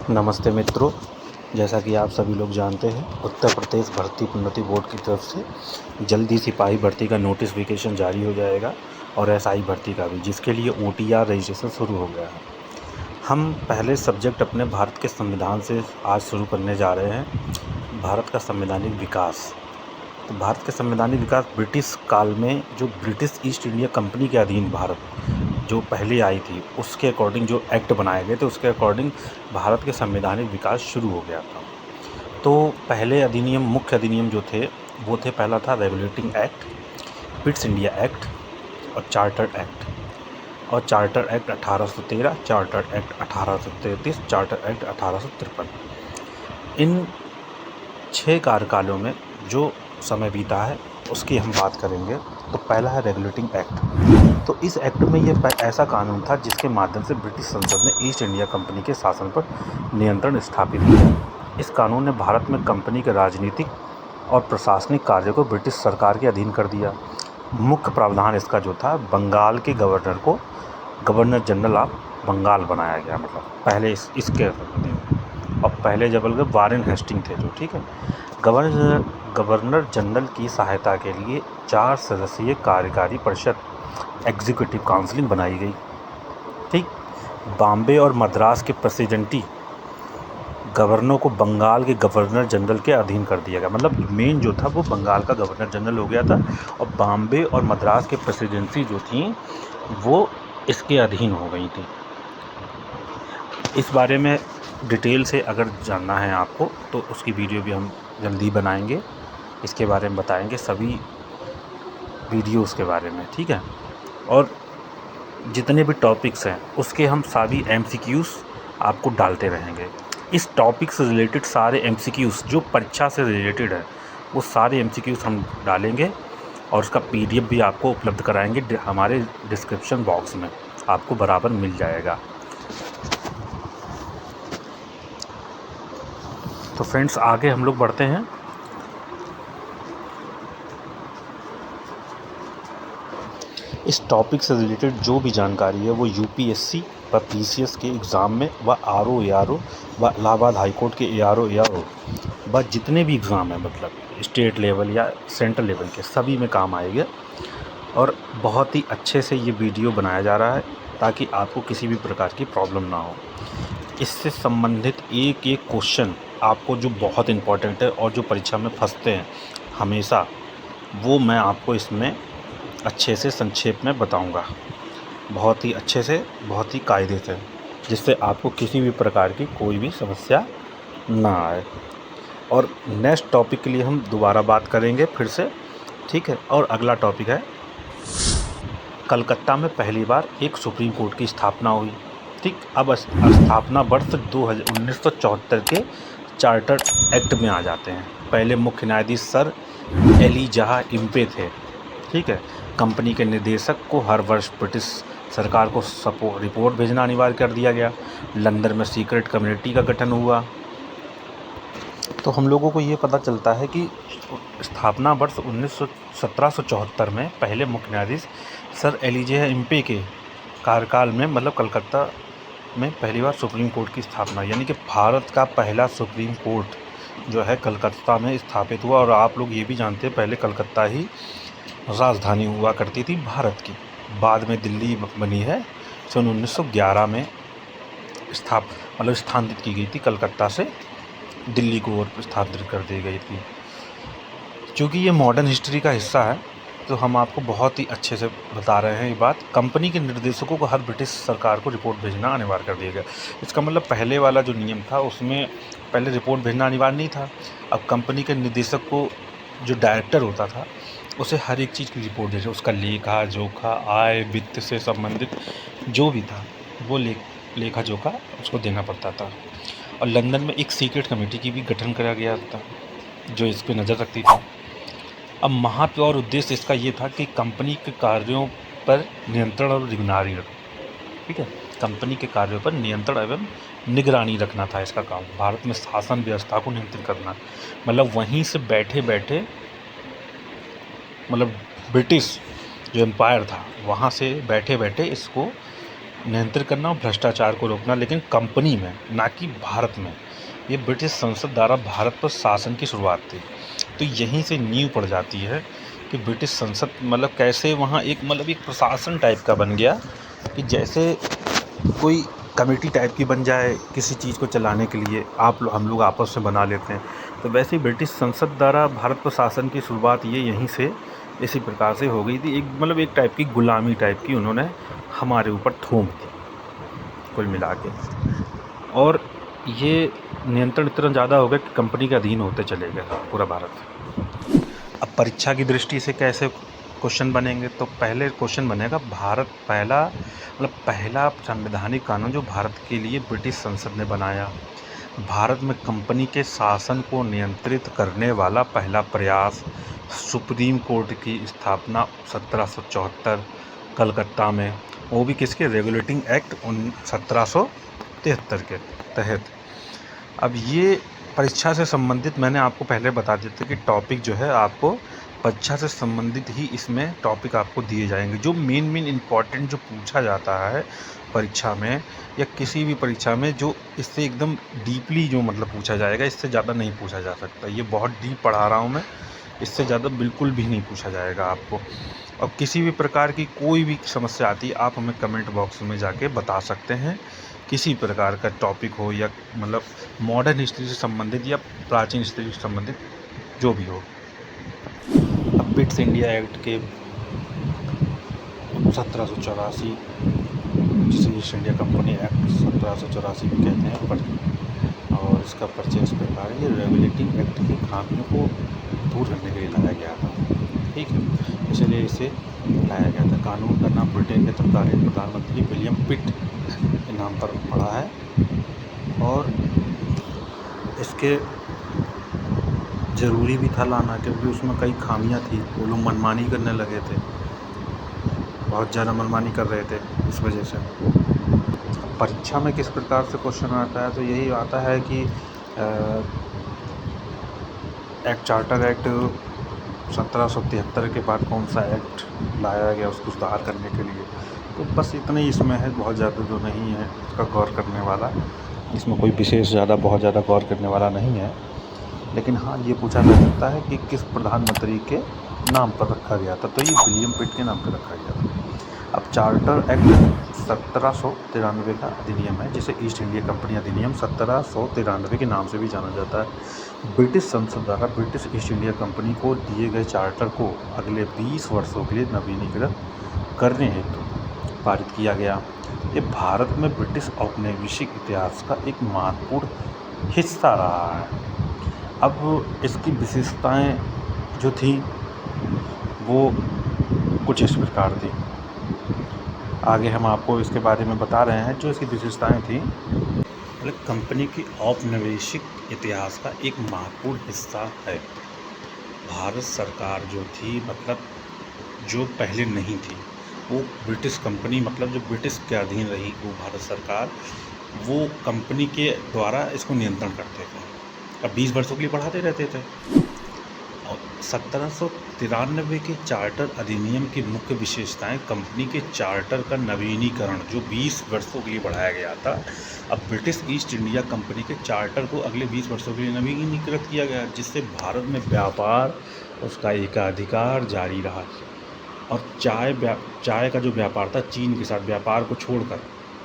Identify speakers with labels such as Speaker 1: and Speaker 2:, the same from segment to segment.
Speaker 1: नमस्ते मित्रों, जैसा कि आप सभी लोग जानते हैं, उत्तर प्रदेश भर्ती प्रोन्नति बोर्ड की तरफ से जल्दी सिपाही भर्ती का नोटिफिकेशन जारी हो जाएगा और एसआई भर्ती का भी, जिसके लिए ओटीआर रजिस्ट्रेशन शुरू हो गया है। हम पहले सब्जेक्ट अपने भारत के संविधान से आज शुरू करने जा रहे हैं, भारत का संवैधानिक विकास। तो भारत के संवैधानिक विकास ब्रिटिश काल में जो ब्रिटिश ईस्ट इंडिया कंपनी के अधीन भारत जो पहले आई थी, उसके अकॉर्डिंग जो एक्ट बनाए गए थे, उसके अकॉर्डिंग भारत के संवैधानिक विकास शुरू हो गया था। तो पहले अधिनियम, मुख्य अधिनियम जो थे वो थे, पहला था regulating act, Pitt's India act और चार्टर एक्ट। और charter act 1813, charter act 1833, charter act 1853। इन 6 कार्यकालों में जो समय बीता है उसकी हम बात करेंगे। तो पहला है रेगुलेटिंग एक्ट। तो इस एक्ट में ये ऐसा कानून था जिसके माध्यम से ब्रिटिश संसद ने ईस्ट इंडिया कंपनी के शासन पर नियंत्रण स्थापित किया। इस कानून ने भारत में कंपनी के राजनीतिक और प्रशासनिक कार्यों को ब्रिटिश सरकार के अधीन कर दिया। मुख्य प्रावधान इसका जो था, बंगाल के गवर्नर को गवर्नर जनरल ऑफ बंगाल बनाया गया। मतलब पहले इसके और पहले जबलपुर वारेन हेस्टिंग थे जो, ठीक है। गवर्नर जनरल की सहायता के लिए 4 सदस्यीय कार्यकारी परिषद, एग्जीक्यूटिव काउंसिल बनाई गई, ठीक। बॉम्बे और मद्रास के प्रेसिडेंटी गवर्नरों को बंगाल के गवर्नर जनरल के अधीन कर दिया गया। मतलब मेन जो था वो बंगाल का गवर्नर जनरल हो गया था और बॉम्बे और मद्रास के प्रेसिडेंसी जो थी वो इसके अधीन हो गई थी। इस बारे में डिटेल से अगर जानना है आपको तो उसकी वीडियो भी हम जल्दी बनाएंगे, इसके बारे में बताएंगे सभी वीडियोस के बारे में, ठीक है। और जितने भी टॉपिक्स हैं उसके हम सभी एमसीक्यूज़ आपको डालते रहेंगे। इस टॉपिक से रिलेटेड सारे एमसीक्यूज़ जो परीक्षा से रिलेटेड है वो सारे एमसीक्यूज़ हम डालेंगे और उसका पीडीएफ भी आपको उपलब्ध कराएंगे, हमारे डिस्क्रिप्शन बॉक्स में आपको बराबर मिल जाएगा। तो फ्रेंड्स, आगे हम लोग बढ़ते हैं। इस टॉपिक से रिलेटेड जो भी जानकारी है वो यूपीएससी व पीसीएस के एग्ज़ाम में व आरओ एआरओ व इलाहाबाद हाईकोर्ट के एआरओ एआरओ व जितने भी एग्ज़ाम हैं, मतलब स्टेट लेवल या सेंट्रल लेवल के, सभी में काम आएगा। और बहुत ही अच्छे से ये वीडियो बनाया जा रहा है ताकि आपको किसी भी प्रकार की प्रॉब्लम ना हो। इससे संबंधित एक एक क्वेश्चन आपको जो बहुत इम्पोर्टेंट है और जो परीक्षा में फंसते हैं हमेशा, वो मैं आपको इसमें अच्छे से संक्षेप में बताऊंगा, बहुत ही अच्छे से, बहुत ही कायदे से, जिससे आपको किसी भी प्रकार की कोई भी समस्या ना आए। और नेक्स्ट टॉपिक के लिए हम दोबारा बात करेंगे फिर से, ठीक है। और अगला टॉपिक है, कलकत्ता में पहली बार एक सुप्रीम कोर्ट की स्थापना हुई, ठीक। अब स्थापना वर्ष 1974 के चार्टर एक्ट में आ जाते हैं। पहले मुख्य न्यायाधीश सर एलिजाह इम्पे थे, ठीक है। कंपनी के निदेशक को हर वर्ष ब्रिटिश सरकार को रिपोर्ट भेजना अनिवार्य कर दिया गया। लंदन में सीक्रेट कमेटी का गठन हुआ। तो हम लोगों को ये पता चलता है कि स्थापना वर्ष 1774 में पहले मुख्य न्यायाधीश सर एलिजाह इम्पे के कार्यकाल में, मतलब कलकत्ता में पहली बार सुप्रीम कोर्ट की स्थापना, यानी कि भारत का पहला सुप्रीम कोर्ट जो है कलकत्ता में स्थापित हुआ। और आप लोग ये भी जानते हैं पहले कलकत्ता ही राजधानी हुआ करती थी भारत की, बाद में दिल्ली बनी है। सन 1911 में स्थानांतरित की गई थी, कलकत्ता से दिल्ली को ओर स्थानांतरित कर दी गई थी। क्योंकि ये मॉडर्न हिस्ट्री का हिस्सा है तो हम आपको बहुत ही अच्छे से बता रहे हैं ये बात। कंपनी के निर्देशकों को हर ब्रिटिश सरकार को रिपोर्ट भेजना अनिवार्य कर दिया गया। इसका मतलब पहले वाला जो नियम था उसमें पहले रिपोर्ट भेजना अनिवार्य नहीं था। अब कंपनी के निर्देशक को, जो डायरेक्टर होता था, उसे हर एक चीज़ की रिपोर्ट भेजना, उसका लेखा जोखा, आय वित्त से संबंधित जो भी था वो लेखा जोखा उसको देना पड़ता था। और लंदन में एक सीक्रेट कमेटी की भी गठन करा गया था जो इस पर नज़र रखती थी। अब महत्व और उद्देश्य इसका ये था कि कंपनी के कार्यों पर नियंत्रण और निगरानी रखना, ठीक है। कंपनी के कार्यों पर नियंत्रण एवं निगरानी रखना था इसका काम। भारत में शासन व्यवस्था को नियंत्रित करना, मतलब वहीं से बैठे बैठे, मतलब ब्रिटिश जो एम्पायर था वहाँ से बैठे बैठे इसको नियंत्रित करना और भ्रष्टाचार को रोकना, लेकिन कंपनी में, ना कि भारत में। ये ब्रिटिश संसद द्वारा भारत पर शासन की शुरुआत थी। तो यहीं से नींव पड़ जाती है कि ब्रिटिश संसद मतलब कैसे वहाँ एक मतलब एक प्रशासन टाइप का बन गया कि जैसे कोई कमेटी टाइप की बन जाए किसी चीज़ को चलाने के लिए, हम लोग आपस में बना लेते हैं। तो वैसे ही ब्रिटिश संसद द्वारा भारत पर शासन की शुरुआत ये यहीं से इसी प्रकार से हो गई थी। एक मतलब एक टाइप की गुलामी टाइप की उन्होंने हमारे ऊपर थोप दी कुल मिला के। और ये नियंत्रण इतना ज़्यादा हो गया कि कंपनी के अधीन होते चले गए पूरा भारत। अब परीक्षा की दृष्टि से कैसे क्वेश्चन बनेंगे, तो पहले क्वेश्चन बनेगा भारत पहला संवैधानिक कानून जो भारत के लिए ब्रिटिश संसद ने बनाया। भारत में कंपनी के शासन को नियंत्रित करने वाला पहला प्रयास, सुप्रीम कोर्ट की स्थापना 1774 कलकत्ता में, वो भी किसके, रेगुलेटिंग एक्ट 1773 के तहत। अब ये परीक्षा से संबंधित मैंने आपको पहले बता दिया था कि टॉपिक जो है आपको परीक्षा से संबंधित ही इसमें टॉपिक आपको दिए जाएंगे। जो मेन इम्पॉर्टेंट जो पूछा जाता है परीक्षा में या किसी भी परीक्षा में, जो इससे एकदम डीपली जो मतलब पूछा जाएगा, इससे ज़्यादा नहीं पूछा जा सकता। ये बहुत डीप पढ़ा रहा हूँ मैं, इससे ज़्यादा बिल्कुल भी नहीं पूछा जाएगा आपको। और किसी भी प्रकार की कोई भी समस्या आती है आप हमें कमेंट बॉक्स में जाके बता सकते हैं। किसी प्रकार का टॉपिक हो या मतलब मॉडर्न हिस्ट्री से संबंधित या प्राचीन हिस्ट्री से संबंधित जो भी हो। अब ब्रिटिश इंडिया एक्ट के 1784, जिसे ईस्ट इंडिया कंपनी एक्ट 1784 भी कहते हैं, पर और इसका परिचय इस प्रकार है। ये रेगुलेटिंग एक्ट की खामियों को दूर करने के लिए लाया गया था, ठीक है, इसलिए इसे लाया गया था। कानून का नाम ब्रिटेन के तत्कालीन प्रधानमंत्री विलियम पिट के नाम पर पड़ा है और इसके ज़रूरी भी था लाना, क्योंकि उसमें कई खामियां थी। वो लोग मनमानी करने लगे थे, बहुत ज़्यादा मनमानी कर रहे थे, इस वजह से। परीक्षा में किस प्रकार से क्वेश्चन आता है, तो यही आता है कि चार्टर एक्ट 1773 के बाद कौन सा एक्ट लाया गया उसको सुधार करने के लिए। तो बस इतना ही इसमें है, बहुत ज़्यादा तो नहीं है इसका गौर करने वाला। इसमें कोई विशेष बहुत ज़्यादा गौर करने वाला नहीं है। लेकिन हाँ, ये पूछा जा सकता है कि किस प्रधानमंत्री के नाम पर रखा गया था, तो ये विलियम पिट के नाम पर रखा गया था। अब चार्टर एक्ट 1793 का अधिनियम है, जिसे ईस्ट इंडिया कंपनी अधिनियम 1793 के नाम से भी जाना जाता है। ब्रिटिश संसद द्वारा ब्रिटिश ईस्ट इंडिया कंपनी को दिए गए चार्टर को अगले 20 वर्षों के लिए नवीनीकृत करने हेतु पारित किया गया। ये भारत में ब्रिटिश औपनिवेशिक इतिहास का एक महत्वपूर्ण हिस्सा रहा है। अब इसकी विशेषताएं जो थी वो कुछ इस प्रकार थी, आगे हम आपको इसके बारे में बता रहे हैं। जो इसकी विशेषताएं थी, मतलब कंपनी की औपनिवेशिक इतिहास का एक महत्वपूर्ण हिस्सा है। भारत सरकार जो थी, मतलब जो पहले नहीं थी, वो ब्रिटिश कंपनी, मतलब जो ब्रिटिश के अधीन रही वो भारत सरकार, वो कंपनी के द्वारा इसको नियंत्रण करते थे। अब 20 वर्षों के लिए बढ़ाते रहते थे। और 1793 के चार्टर अधिनियम की मुख्य विशेषताएं, कंपनी के चार्टर का नवीनीकरण जो 20 वर्षों के लिए बढ़ाया गया था। अब ब्रिटिश ईस्ट इंडिया कंपनी के चार्टर को अगले 20 वर्षों के लिए नवीनीकृत किया गया, जिससे भारत में व्यापार, उसका एकाधिकार जारी रहा। और चाय का जो व्यापार था, चीन के साथ व्यापार को छोड़कर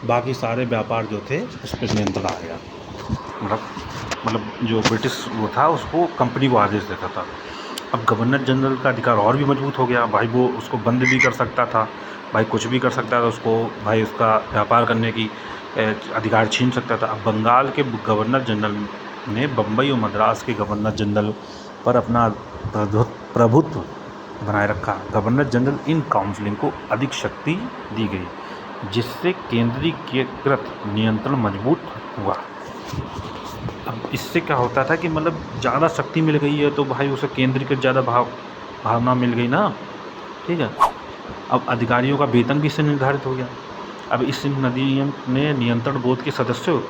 Speaker 1: बाकी सारे व्यापार जो थे उस पर नियंत्रण आ गया। मतलब जो ब्रिटिश वो था उसको कंपनी को आदेश देता था। अब गवर्नर जनरल का अधिकार और भी मजबूत हो गया भाई, वो उसको बंद भी कर सकता था भाई, कुछ भी कर सकता था उसको भाई, उसका व्यापार करने की अधिकार छीन सकता था। अब बंगाल के गवर्नर जनरल ने बम्बई और मद्रास के गवर्नर जनरल पर अपना प्रभुत्व बनाए रखा। गवर्नर जनरल इन काउंसिलिंग को अधिक शक्ति दी गई, जिससे केंद्रीकृत नियंत्रण मजबूत हुआ। अब इससे क्या होता था कि मतलब ज़्यादा शक्ति मिल गई है तो भाई उसे केंद्रीकृत ज़्यादा भावना मिल गई ना, ठीक है। अब अधिकारियों का वेतन भी इससे निर्धारित हो गया। अब इस अधिनियम ने नियंत्रण बोर्ड के सदस्यों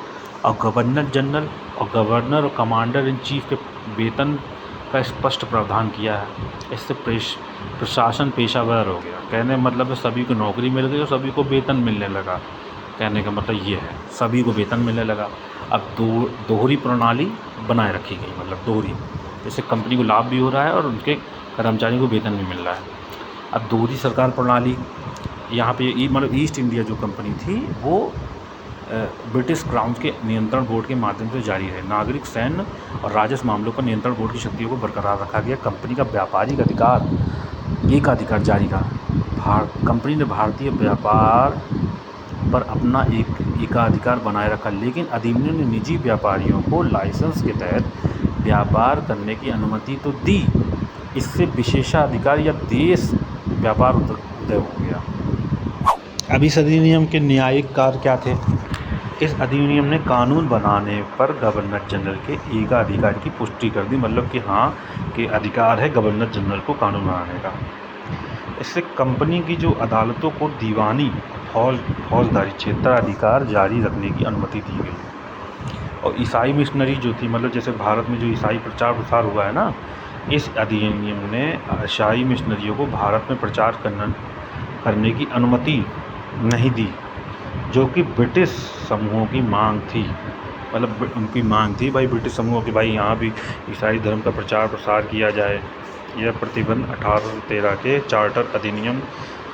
Speaker 1: और गवर्नर जनरल और गवर्नर और कमांडर इन चीफ के वेतन का स्पष्ट प्रावधान किया है। इससे प्रशासन पेशावर हो गया। कहने मतलब सभी को नौकरी मिल गई और सभी को वेतन मिलने लगा। कहने का मतलब ये है, सभी को वेतन मिलने लगा। अब दोहरी प्रणाली बनाए रखी गई, मतलब दोहरी, जैसे कंपनी को लाभ भी हो रहा है और उनके कर्मचारियों को वेतन भी मिल रहा है। अब दोहरी सरकार प्रणाली यहाँ पे मतलब ईस्ट इंडिया जो कंपनी थी वो ब्रिटिश क्राउन के नियंत्रण बोर्ड के माध्यम से जारी है। नागरिक, सैन्य और राजस्व मामलों पर नियंत्रण बोर्ड की शक्तियों को बरकरार रखा गया। कंपनी का व्यापारिक अधिकार, एकाधिकार जारी रहा। कंपनी ने भारतीय व्यापार पर अपना एकाधिकार बनाए रखा, लेकिन अधिनियम ने निजी व्यापारियों को लाइसेंस के तहत व्यापार करने की अनुमति तो दी, इससे विशेषाधिकार या देश व्यापार उदय हो गया। अब इस अधिनियम के न्यायिक कार्य क्या थे? इस अधिनियम ने कानून बनाने पर गवर्नर जनरल के एकाधिकार की पुष्टि कर दी, मतलब कि हाँ कि अधिकार है गवर्नर जनरल को कानून बनाने का। इससे कंपनी की जो अदालतों को दीवानी फौजदारी क्षेत्राधिकार जारी रखने की अनुमति दी गई। और ईसाई मिशनरी जो थी, मतलब जैसे भारत में जो ईसाई प्रचार प्रसार हुआ है ना, इस अधिनियम ने ईसाई मिशनरियों को भारत में प्रचार करने की अनुमति नहीं दी, जो कि ब्रिटिश समूहों की मांग थी। मतलब उनकी मांग थी भाई ब्रिटिश समूहों की, भाई यहाँ भी ईसाई धर्म का प्रचार प्रसार किया जाए। यह प्रतिबंध 1813 के चार्टर अधिनियम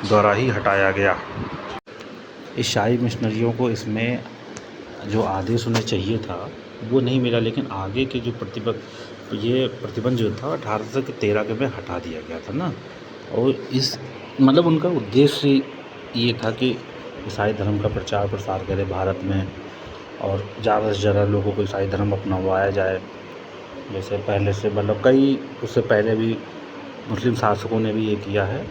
Speaker 1: द्वारा ही हटाया गया। ईसाई मिशनरियों को इसमें जो आदेश उन्हें चाहिए था वो नहीं मिला, लेकिन आगे के जो प्रतिबंध जो था 1813 के में हटा दिया गया था ना। और इस मतलब उनका उद्देश्य ये था कि ईसाई धर्म का प्रचार प्रसार करे भारत में, और ज़्यादा से ज़्यादा लोगों को ईसाई धर्म अपनावाया जाए। जैसे पहले से मतलब कई उससे पहले भी मुस्लिम शासकों ने भी ये किया है।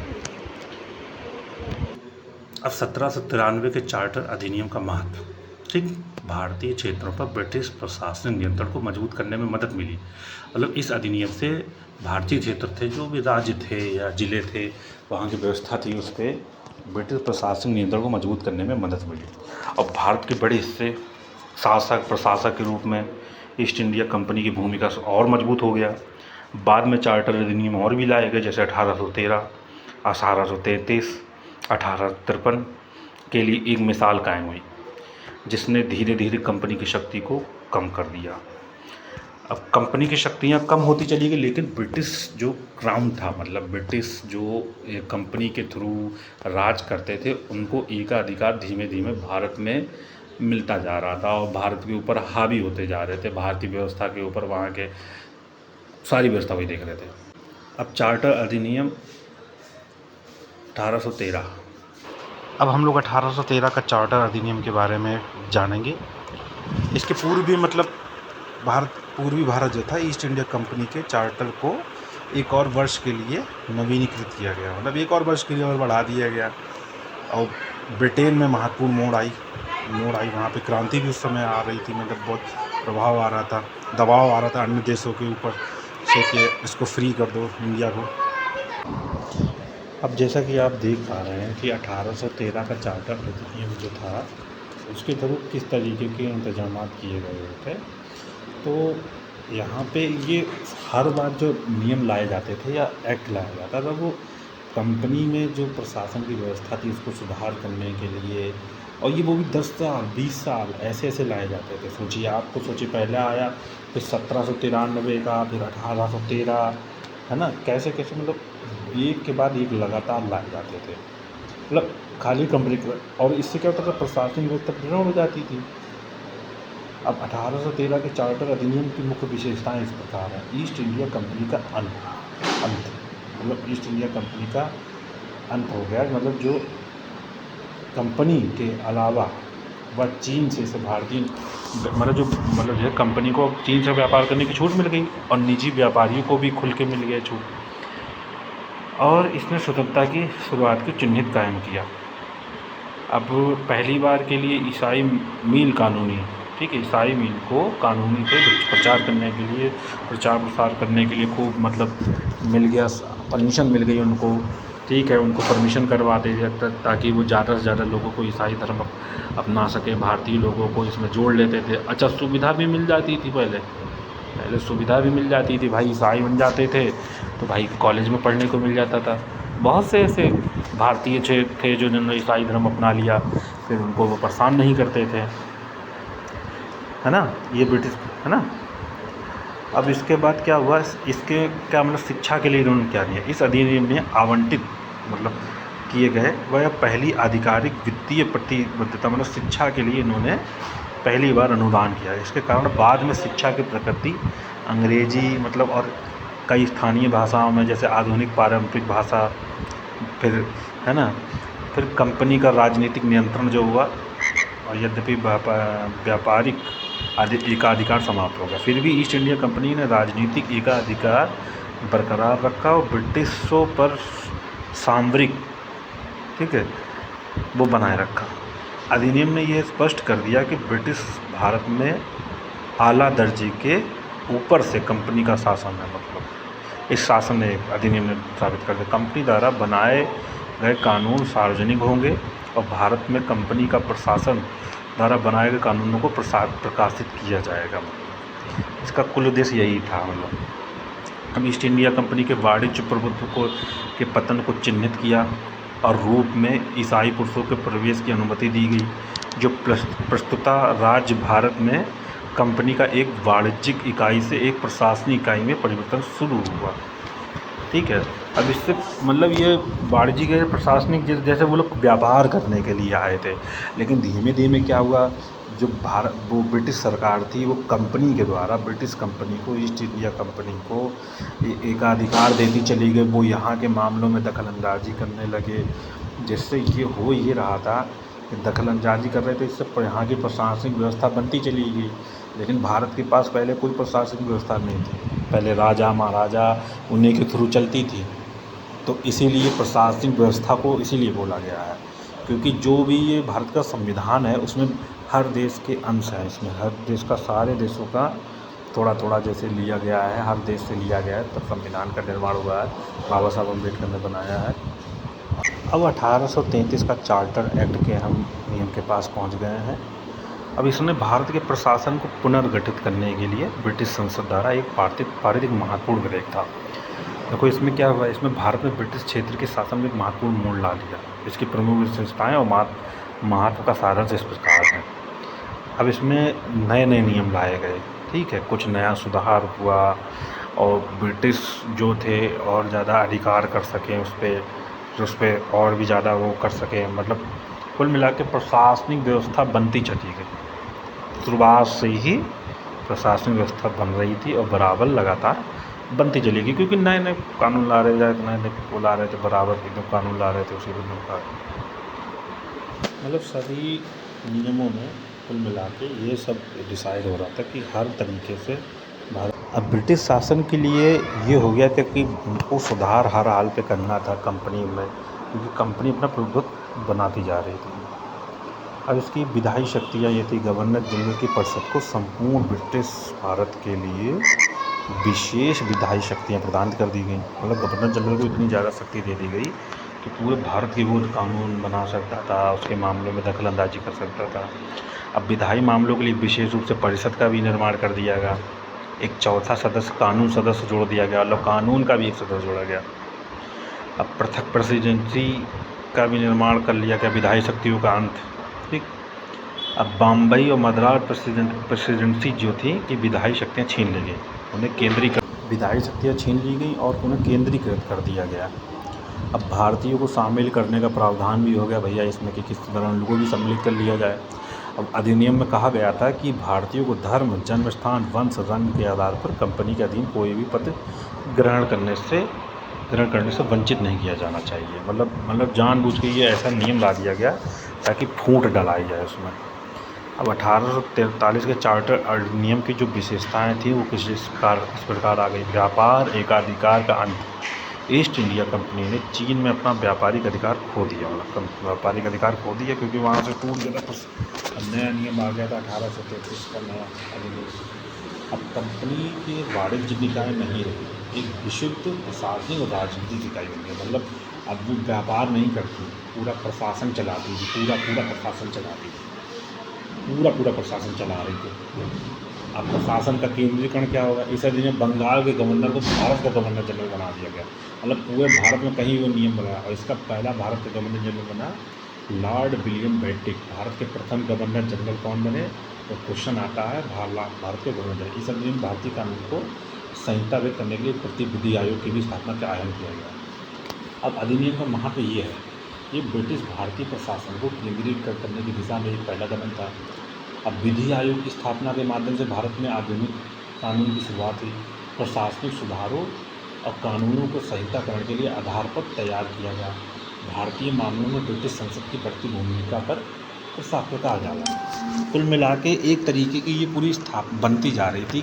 Speaker 1: अब 1793 के चार्टर अधिनियम का महत्व, ठीक, भारतीय क्षेत्रों पर ब्रिटिश प्रशासनिक नियंत्रण को मजबूत करने में मदद मिली। मतलब इस अधिनियम से भारतीय क्षेत्र थे, जो भी राज्य थे या ज़िले थे, वहाँ की व्यवस्था थी, उस पर ब्रिटिश प्रशासनिक नियंत्रण को मजबूत करने में मदद मिली। और भारत के बड़े हिस्से शासक प्रशासक के रूप में ईस्ट इंडिया कंपनी की भूमिका और मजबूत हो गया। बाद में चार्टर अधिनियम और भी लाए गए, जैसे 1813, 1833, 1853 के लिए एक मिसाल कायम हुई, जिसने धीरे धीरे कंपनी की शक्ति को कम कर दिया। अब कंपनी की शक्तियाँ कम होती चली गई, लेकिन ब्रिटिश जो क्राउन था, मतलब ब्रिटिश जो कंपनी के थ्रू राज करते थे, उनको एकाधिकार धीमे धीमे भारत में मिलता जा रहा था और भारत के ऊपर हावी होते जा रहे थे, भारतीय व्यवस्था के ऊपर, वहाँ के सारी व्यवस्था वही देख रहे थे। अब चार्टर अधिनियम 1813, अब हम लोग 1813 का चार्टर अधिनियम के बारे में जानेंगे। इसके पूर्व भी मतलब पूर्वी भारत जो था, ईस्ट इंडिया कंपनी के चार्टर को एक और वर्ष के लिए नवीनीकृत किया गया, मतलब एक और वर्ष के लिए और बढ़ा दिया गया। और ब्रिटेन में महत्वपूर्ण मोड़ आई, वहाँ पे क्रांति भी उस समय आ रही थी, मतलब बहुत प्रभाव आ रहा था, दबाव आ रहा था अन्य देशों के ऊपर से कि इसको फ्री कर दो इंडिया को। अब जैसा कि आप देख पा रहे हैं कि 1813 का चार्टर अधिनियम जो था, उसके थ्रू किस तरीके के इंतजाम किए गए थे। तो यहाँ पे ये हर बार जो नियम लाए जाते थे या एक्ट लाया जाता था, वो कंपनी में जो प्रशासन की व्यवस्था थी उसको सुधार करने के लिए, और ये वो भी 10 साल 20 साल ऐसे लाए जाते थे। सोचिए पहले आया, फिर 1793 का, फिर 1813, है ना, कैसे मतलब एक के बाद एक लगातार लाए जाते थे, मतलब खाली कंपनी। और इससे क्या होता था, प्रशासनिक व्यवस्था दृढ़ हो जाती थी। अब 1813 के चार्टर अधिनियम की मुख्य विशेषताएं इस प्रकार हैं। ईस्ट इंडिया कंपनी का अंत, मतलब ईस्ट इंडिया कंपनी का अंत हो गया, मतलब जो कंपनी के अलावा वह चीन से भारतीय मतलब जो है कंपनी को चीन से व्यापार करने की छूट मिल गई, और निजी व्यापारियों को भी खुल के मिल गया छूट। और इसने स्वतंत्रता की शुरुआत की चिन्हित कायम किया। अब पहली बार के लिए ईसाई मील कानूनी, ठीक है, ईसाई मील को कानूनी पे प्रचार करने के लिए, प्रचार प्रसार करने के लिए खूब मतलब मिल गया, परमिशन मिल गई उनको, ठीक है, उनको परमिशन करवा दिया ताकि वो ज़्यादा से ज़्यादा लोगों को ईसाई धर्म अपना सके, भारतीय लोगों को इसमें जोड़ लेते थे। अच्छा, सुविधा भी मिल जाती थी, पहले सुविधा भी मिल जाती थी, भाई ईसाई बन जाते थे तो भाई कॉलेज में पढ़ने को मिल जाता था। बहुत से ऐसे भारतीय थे जो जिन्होंने ईसाई धर्म अपना लिया, फिर उनको वो परेशान नहीं करते थे, है ना, ये ब्रिटिश, है ना। अब इसके बाद क्या हुआ, इसके क्या मतलब शिक्षा के लिए इन्होंने क्या किया, इस अधिनियम में आवंटित मतलब किए गए वह पहली आधिकारिक वित्तीय प्रतिबद्धता मतलब शिक्षा के लिए इन्होंने पहली बार अनुदान किया। इसके कारण बाद में शिक्षा की प्रकृति अंग्रेजी मतलब और कई स्थानीय भाषाओं में जैसे आधुनिक पारंपरिक भाषा, फिर, है ना, फिर कंपनी का राजनीतिक नियंत्रण जो हुआ, और यद्यपि व्यापारिक एकाधिकार समाप्त हो गया, फिर भी ईस्ट इंडिया कंपनी ने राजनीतिक एकाधिकार बरकरार रखा और ब्रिटिशों पर सामरिक, ठीक है, वो बनाए रखा। अधिनियम ने यह स्पष्ट कर दिया कि ब्रिटिश भारत में आला दर्जे के ऊपर से कंपनी का शासन है। मतलब इस शासन ने, अधिनियम ने साबित कर दिया, कंपनी द्वारा बनाए गए कानून सार्वजनिक होंगे और भारत में कंपनी का प्रशासन द्वारा बनाए गए कानूनों को प्रकाशित किया जाएगा। इसका कुल उद्देश्य यही था। मतलब अब ईस्ट इंडिया कंपनी के वाणिज्य प्रभुत्व को के पतन को चिन्हित किया और रूप में ईसाई पुरुषों के प्रवेश की अनुमति दी गई, जो प्रस्तुतः राज्य भारत में कंपनी का एक वाणिज्यिक इकाई से एक प्रशासनिक इकाई में परिवर्तन शुरू हुआ। ठीक है, अब इससे मतलब ये वाणिज्यिक प्रशासनिक जैसे वो लोग व्यापार करने के लिए आए थे, लेकिन धीमे धीमे क्या हुआ, जो वो ब्रिटिश सरकार थी वो कंपनी के द्वारा ब्रिटिश कंपनी को, ईस्ट इंडिया कंपनी को एकाधिकार देती चली गई। वो यहाँ के मामलों में दखल अंदाजी करने लगे, जिससे ये हो ये रहा था कि दखल अंदाजी कर रहे थे, इससे यहाँ की प्रशासनिक व्यवस्था बनती चली गई। लेकिन भारत के पास पहले कोई प्रशासनिक व्यवस्था नहीं थी, पहले राजा महाराजा उन्हीं के थ्रू चलती थी। तो इसीलिए प्रशासनिक व्यवस्था को इसीलिए बोला गया है, क्योंकि जो भी ये भारत का संविधान है उसमें हर देश के अंश हैं, इसमें हर देश का, सारे देशों का थोड़ा थोड़ा जैसे लिया गया है, हर देश से लिया गया है, तब संविधान का निर्माण हुआ है, बाबा साहब अम्बेडकर ने बनाया है। अब 1833 का चार्टर एक्ट के हम नियम के पास पहुंच गए हैं। अब इसने भारत के प्रशासन को पुनर्गठित करने के लिए ब्रिटिश संसद द्वारा एक पारित महत्वपूर्ण विधेयक था। देखो इसमें क्या हुआ, इसमें भारत में ब्रिटिश क्षेत्र के शासन में एक महत्वपूर्ण मोड़ ला दिया। इसकी प्रमुख विशेषताएं और महत्व का सारांश इस प्रकार है। अब इसमें नए नए नियम लाए गए, ठीक है, कुछ नया सुधार हुआ और ब्रिटिश जो थे और ज़्यादा अधिकार कर सकें उस पर और भी ज़्यादा वो कर सकें। मतलब कुल मिला के प्रशासनिक व्यवस्था बनती चली गई। शुरुआत से ही प्रशासनिक व्यवस्था बन रही थी और बराबर लगातार बनती चली गई, क्योंकि नए नए कानून ला रहे थे, नए नए वो ला रहे थे, बराबर एकदम कानून ला रहे थे उसी दिन का। मतलब सभी नियमों में कुल मिला के ये सब डिसाइड हो रहा था कि हर तरीके से भारत, अब ब्रिटिश शासन के लिए ये हो गया था कि उनको सुधार हर हाल पे करना था कंपनी में, क्योंकि कंपनी अपना प्रभुत्व बनाती जा रही थी। अब इसकी विधायी शक्तियाँ ये थी, गवर्नर जनरल की परिषद को संपूर्ण ब्रिटिश भारत के लिए विशेष विधायी शक्तियाँ प्रदान कर दी गई। मतलब गवर्नर जनरल को इतनी ज़्यादा शक्ति दे दी गई कि पूरे भारत की वो कानून बना सकता था, उसके मामलों में दखल अंदाजी कर सकता था। अब विधायी मामलों के लिए विशेष रूप से परिषद का भी निर्माण कर दिया गया, एक चौथा सदस्य कानून सदस्य जोड़ दिया गया, मतलब कानून का भी एक सदस्य जोड़ा गया। अब पृथक प्रेसिडेंसी का भी निर्माण कर लिया गया, विधायी शक्तियों का अंत, ठीक। अब बम्बई और मद्रास प्रेसिडेंसी जो थी कि विधायी शक्तियाँ छीन ली गई, उन्हें केंद्रीकृत, विधायी शक्तियाँ छीन ली गई और उन्हें केंद्रीकृत कर दिया गया। अब भारतीयों को शामिल करने का प्रावधान भी हो गया भैया इसमें, कि किस तरह उन लोगों को भी सम्मिलित कर लिया जाए। अब अधिनियम में कहा गया था कि भारतीयों को धर्म, जन्म स्थान, वंश, रंग के आधार पर कंपनी के अधीन कोई भी पद ग्रहण करने से वंचित नहीं किया जाना चाहिए। मतलब जानबूझ के ये ऐसा नियम ला दिया गया ताकि फूट डलाई जाए उसमें। अब 1843 के चार्टर अधिनियम की जो विशेषताएं थी वो इस प्रकार आ गई। व्यापार एकाधिकार का अंत, ईस्ट इंडिया कंपनी ने चीन में अपना व्यापारिक अधिकार खो दिया, मतलब व्यापारिक अधिकार खो दिया क्योंकि वहाँ से टूट गया था, कुछ नया नियम आ गया था 1833 का नया अधिनियम। अब कंपनी के वाणिज्य इकाई नहीं रही, एक विशुद्ध प्रशासनिक और राजनीतिक इकाई बन गई। मतलब अब वो व्यापार नहीं करती, पूरा प्रशासन चलाती थी, पूरा प्रशासन चलाती थी, पूरा प्रशासन चला रही थी। अब प्रशासन का केंद्रीकरण क्या होगा, इस अधिनियम बंगाल के गवर्नर को भारत का गवर्नर जनरल बना दिया गया। मतलब पूरे भारत में कहीं वो नियम बनाया और इसका पहला भारत का गवर्नर जनरल बना लॉर्ड विलियम बेंटिक भारत के प्रथम गवर्नर जनरल कौन बने? तो क्वेश्चन आता है भारत के गवर्नर। इस अधिनियम में भारतीय कानून को संहिताबद्ध करने के लिए प्रतिविधि आयोग की भी स्थापना का आयोजन किया गया। अब अधिनियम का महत्व ये है, ये ब्रिटिश भारतीय प्रशासन को केंद्रीकृत करने की दिशा में एक पहला कदम था। अब विधि आयोग की स्थापना के माध्यम से भारत में आधुनिक कानून की शुरुआत हुई। प्रशासनिक सुधारों और कानूनों को संहिताकरण के लिए आधार पर तैयार किया गया। भारतीय मामलों में ब्रिटिश संसद की बढ़ती भूमिका पर प्रशासक आ जाता। कुल मिला के एक तरीके की ये पूरी बनती जा रही थी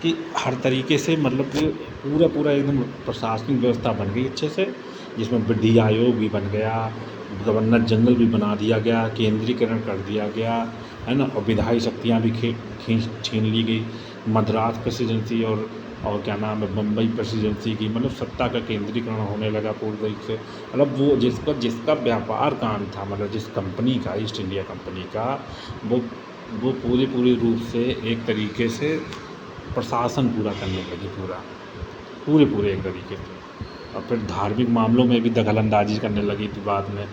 Speaker 1: कि हर तरीके से मतलब कि पूरा एकदम प्रशासनिक व्यवस्था बन गई अच्छे से, जिसमें विधि आयोग भी बन गया, गवर्नर जनरल भी बना दिया गया, केंद्रीकरण कर दिया गया है ना, और विधायी शक्तियाँ भी छीन ली गई। मद्रास प्रेसिडेंसी और क्या नाम है बम्बई प्रेसिडेंसी की मतलब सत्ता का केंद्रीकरण होने लगा पूरी तरीके से। मतलब वो जिसका व्यापार काम था, मतलब जिस कंपनी का, ईस्ट इंडिया कंपनी का, वो पूरी रूप से एक तरीके से प्रशासन पूरा करने लगी, पूरे एक तरीके से। और फिर धार्मिक मामलों में भी दखलंदाजी करने लगी थी बाद में।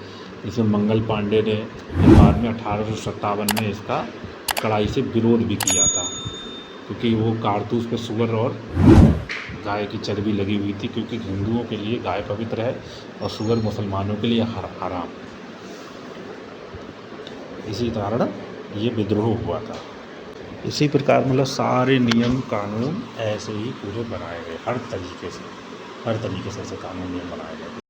Speaker 1: इसमें मंगल पांडे ने बाद में 1857 में इसका कड़ाई से विरोध भी किया था, क्योंकि वो कारतूस पे सुअर और गाय की चर्बी लगी हुई थी, क्योंकि हिंदुओं के लिए गाय पवित्र है और सुअर मुसलमानों के लिए हराम। इसी कारण ये विद्रोह हुआ था। इसी प्रकार मतलब सारे नियम कानून ऐसे ही पूरे बनाए गए, हर तरीके से ऐसे कानून नियम बनाए गए।